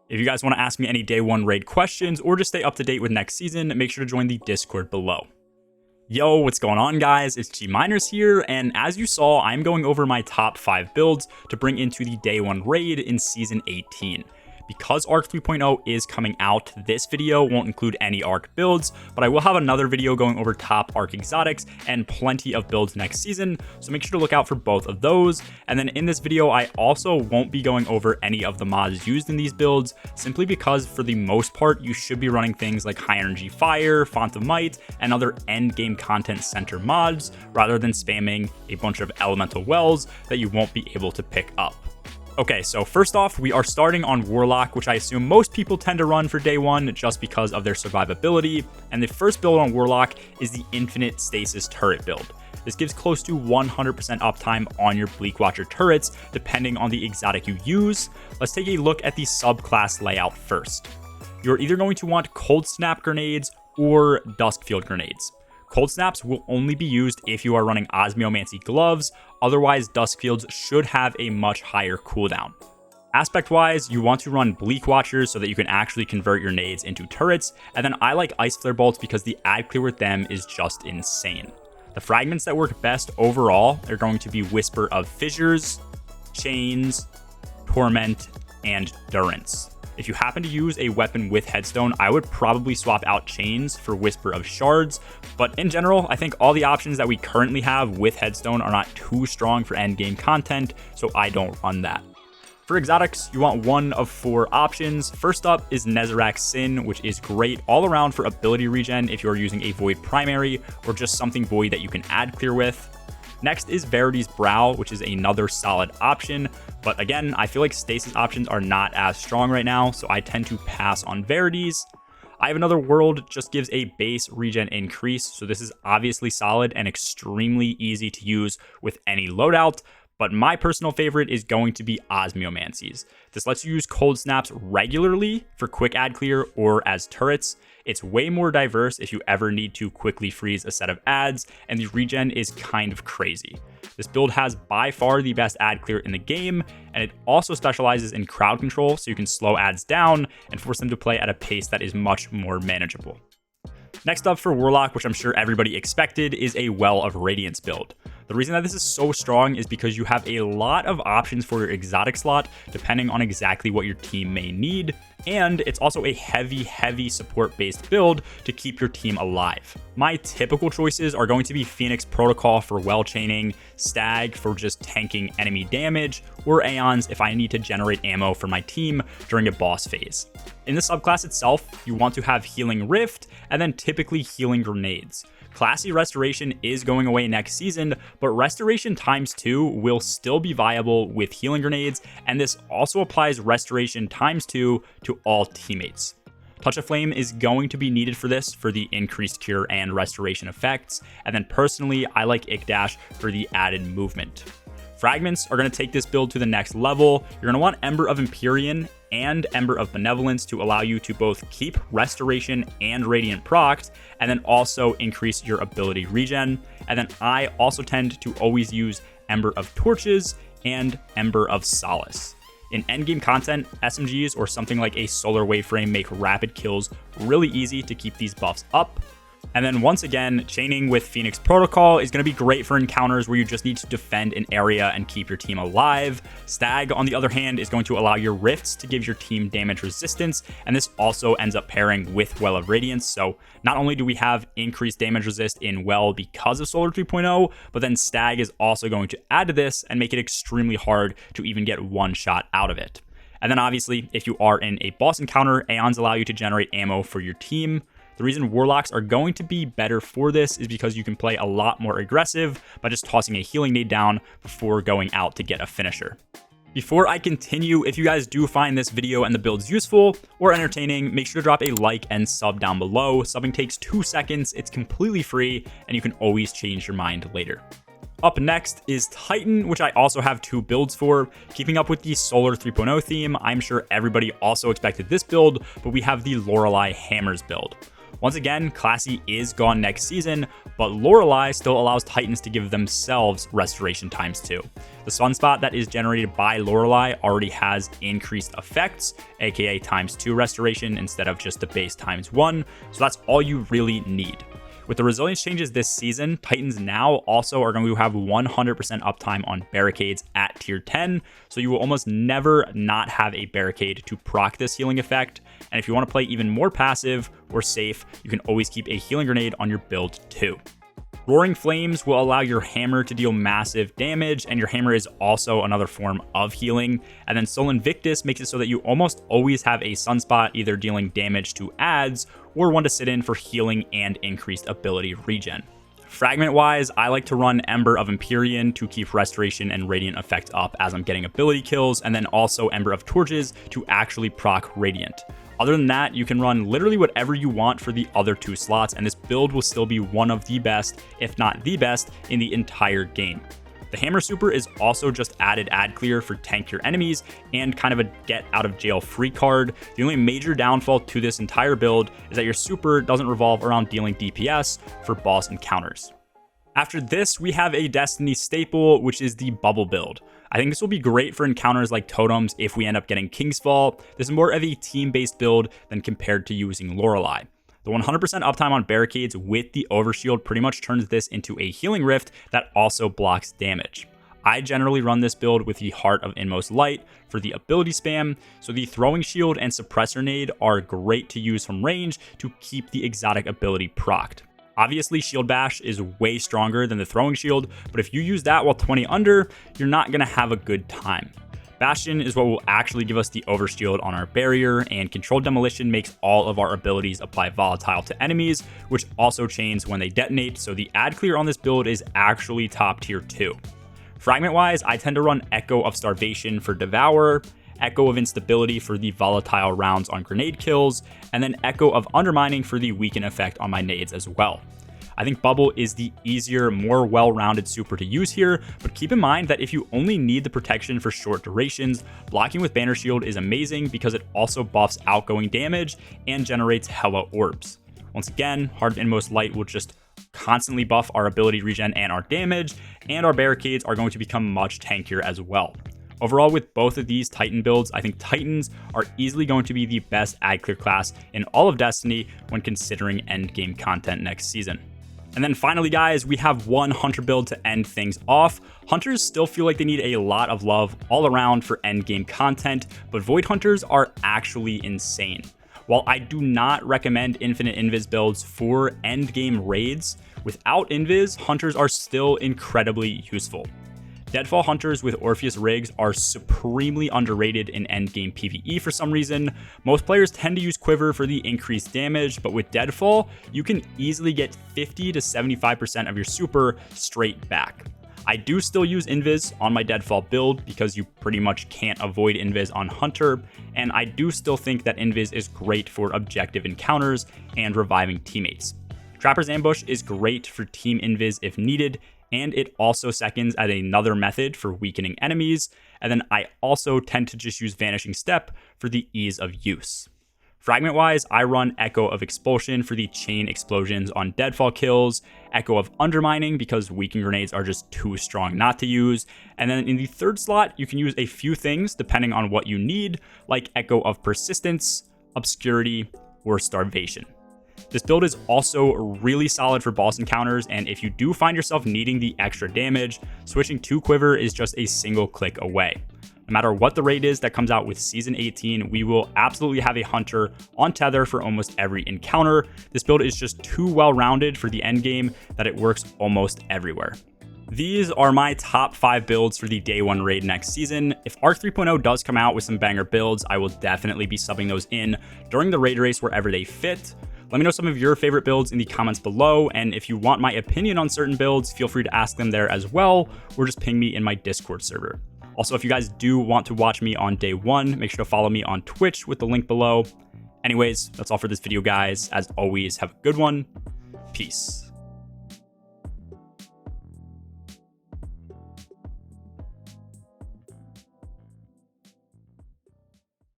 If you guys want to ask me any day one raid questions or just stay up to date with next season, make sure to join the Discord below. Yo, what's going on guys? It's G Miners here, and as you saw, I'm going over my top 5 builds to bring into the day 1 raid in season 18. Because Arc 3.0 is coming out, this video won't include any Arc builds, but I will have another video going over top Arc exotics and plenty of builds next season, so make sure to look out for both of those. And then in this video, I also won't be going over any of the mods used in these builds, simply because for the most part, you should be running things like High Energy Fire, Font of Might, and other end game content center mods, rather than spamming a bunch of elemental wells that you won't be able to pick up. Okay, so first off, we are starting on Warlock, which I assume most people tend to run for day 1 just because of their survivability. And the first build on Warlock is the Infinite Stasis Turret build. This gives close to 100% uptime on your Bleakwatcher turrets, depending on the exotic you use. Let's take a look at the subclass layout first. You're either going to want Cold Snap grenades or Duskfield grenades. Cold Snaps will only be used if you are running Osmiomancy gloves, otherwise Duskfields should have a much higher cooldown. Aspect-wise, you want to run Bleakwatchers so that you can actually convert your nades into turrets, and then I like Ice Flare Bolts because the ad clear with them is just insane. The fragments that work best overall are going to be Whisper of Fissures, Chains, Torment, and Durance. If you happen to use a weapon with Headstone, I would probably swap out Chains for Whisper of Shards, but in general, I think all the options that we currently have with Headstone are not too strong for endgame content, so I don't run that. For exotics, you want one of 4 options. First up is Nezarac's Sin, which is great all around for ability regen if you're using a Void primary or just something Void that you can ad clear with. Next is Verity's Brow, which is another solid option, but again, I feel like Stasis options are not as strong right now, so I tend to pass on Verity's. I have Another World, just gives a base regen increase, so this is obviously solid and extremely easy to use with any loadout, but my personal favorite is going to be Osmiomancies. This lets you use Cold Snaps regularly for quick ad clear or as turrets. It's way more diverse if you ever need to quickly freeze a set of ads, and the regen is kind of crazy. This build has by far the best ad clear in the game, and it also specializes in crowd control, so you can slow ads down and force them to play at a pace that is much more manageable. Next up for Warlock, which I'm sure everybody expected, is a Well of Radiance build. The reason that this is so strong is because you have a lot of options for your exotic slot, depending on exactly what your team may need, and it's also a heavy support-based build to keep your team alive. My typical choices are going to be Phoenix Protocol for well chaining, Stag for just tanking enemy damage, or Aeons if I need to generate ammo for my team during a boss phase. In the subclass itself, you want to have Healing Rift, and then typically Healing Grenades. Classy Restoration is going away next season, but Restoration ×2 will still be viable with Healing Grenades, and this also applies Restoration ×2 to all teammates. Touch of Flame is going to be needed for this for the increased cure and restoration effects, and then personally, I like Ikdash for the added movement. Fragments are going to take this build to the next level. You're going to want Ember of Empyrean and Ember of Benevolence to allow you to both keep Restoration and Radiant procs, and then also increase your ability regen. And then I also tend to always use Ember of Torches and Ember of Solace. In endgame content, SMGs or something like a Solar Waveframe make rapid kills really easy to keep these buffs up. And then once again, chaining with Phoenix Protocol is going to be great for encounters where you just need to defend an area and keep your team alive. Stag, on the other hand, is going to allow your rifts to give your team damage resistance, and this also ends up pairing with Well of Radiance. So not only do we have increased damage resist in Well because of Solar 3.0, but then Stag is also going to add to this and make it extremely hard to even get one shot out of it. And then obviously, if you are in a boss encounter, Aeons allow you to generate ammo for your team. The reason Warlocks are going to be better for this is because you can play a lot more aggressive by just tossing a healing nade down before going out to get a finisher. Before I continue, if you guys do find this video and the builds useful or entertaining, make sure to drop a like and sub down below. Subbing takes 2 seconds, it's completely free, and you can always change your mind later. Up next is Titan, which I also have 2 builds for. Keeping up with the Solar 3.0 theme, I'm sure everybody also expected this build, but we have the Lorelei Hammers build. Once again, Classy is gone next season, but Lorelei still allows Titans to give themselves restoration ×2. The sunspot that is generated by Lorelei already has increased effects, aka ×2 restoration instead of just the base ×1, so that's all you really need. With the resilience changes this season, Titans now also are going to have 100% uptime on barricades at tier 10, so you will almost never not have a barricade to proc this healing effect. And if you want to play even more passive or safe, you can always keep a healing grenade on your build too. Roaring Flames will allow your hammer to deal massive damage, and your hammer is also another form of healing. And then Sol Invictus makes it so that you almost always have a sunspot, either dealing damage to adds or one to sit in for healing and increased ability regen. Fragment wise, I like to run Ember of Empyrean to keep restoration and radiant effect up as I'm getting ability kills, and then also Ember of Torches to actually proc radiant. Other than that, you can run literally whatever you want for the other 2 slots, and this build will still be one of the best, if not the best, in the entire game. The Hammer Super is also just added ad clear for tankier enemies and kind of a get out of jail free card. The only major downfall to this entire build is that your super doesn't revolve around dealing DPS for boss encounters. After this, we have a Destiny staple, which is the Bubble Build. I think this will be great for encounters like Totems if we end up getting King's Fall. This is more of a team-based build than compared to using Lorelei. The 100% uptime on barricades with the Overshield pretty much turns this into a healing rift that also blocks damage. I generally run this build with the Heart of Inmost Light for the ability spam, so the Throwing Shield and Suppressor Nade are great to use from range to keep the exotic ability procced. Obviously, Shield Bash is way stronger than the Throwing Shield, but if you use that while 20 under, you're not going to have a good time. Bastion is what will actually give us the Overshield on our barrier, and Controlled Demolition makes all of our abilities apply volatile to enemies, which also chains when they detonate, so the ad clear on this build is actually top tier 2. Fragment wise, I tend to run Echo of Starvation for Devour, Echo of Instability for the volatile rounds on grenade kills, and then Echo of Undermining for the weaken effect on my nades as well. I think Bubble is the easier, more well-rounded super to use here, but keep in mind that if you only need the protection for short durations, blocking with Banner Shield is amazing because it also buffs outgoing damage and generates hella orbs. Once again, Heart of Inmost Light will just constantly buff our ability regen and our damage, and our barricades are going to become much tankier as well. Overall, with both of these Titan builds, I think Titans are easily going to be the best ad clear class in all of Destiny when considering endgame content next season. And then finally, guys, we have one Hunter build to end things off. Hunters still feel like they need a lot of love all around for endgame content, but Void Hunters are actually insane. While I do not recommend infinite invis builds for endgame raids, without invis, Hunters are still incredibly useful. Deadfall Hunters with Orpheus rigs are supremely underrated in endgame PvE for some reason. Most players tend to use Quiver for the increased damage, but with Deadfall, you can easily get 50 to 75% of your super straight back. I do still use Invis on my Deadfall build because you pretty much can't avoid Invis on Hunter, and I do still think that Invis is great for objective encounters and reviving teammates. Trapper's Ambush is great for team Invis if needed, and it also seconds as another method for weakening enemies, and then I also tend to just use Vanishing Step for the ease of use. Fragment wise, I run Echo of Expulsion for the chain explosions on Deadfall kills, Echo of Undermining because weaken grenades are just too strong not to use, and then in the third slot, you can use a few things depending on what you need, like Echo of Persistence, Obscurity, or Starvation. This build is also really solid for boss encounters, and if you do find yourself needing the extra damage, switching to Quiver is just a single click away. No matter what the raid is that comes out with Season 18, we will absolutely have a Hunter on Tether for almost every encounter. This build is just too well-rounded for the endgame that it works almost everywhere. These are my top 5 builds for the Day 1 raid next season. If Arc 3.0 does come out with some banger builds, I will definitely be subbing those in during the raid race wherever they fit. Let me know some of your favorite builds in the comments below, and if you want my opinion on certain builds, feel free to ask them there as well, or just ping me in my Discord server. Also, if you guys do want to watch me on Day 1, make sure to follow me on Twitch with the link below. Anyways, that's all for this video, guys. As always, have a good one. Peace.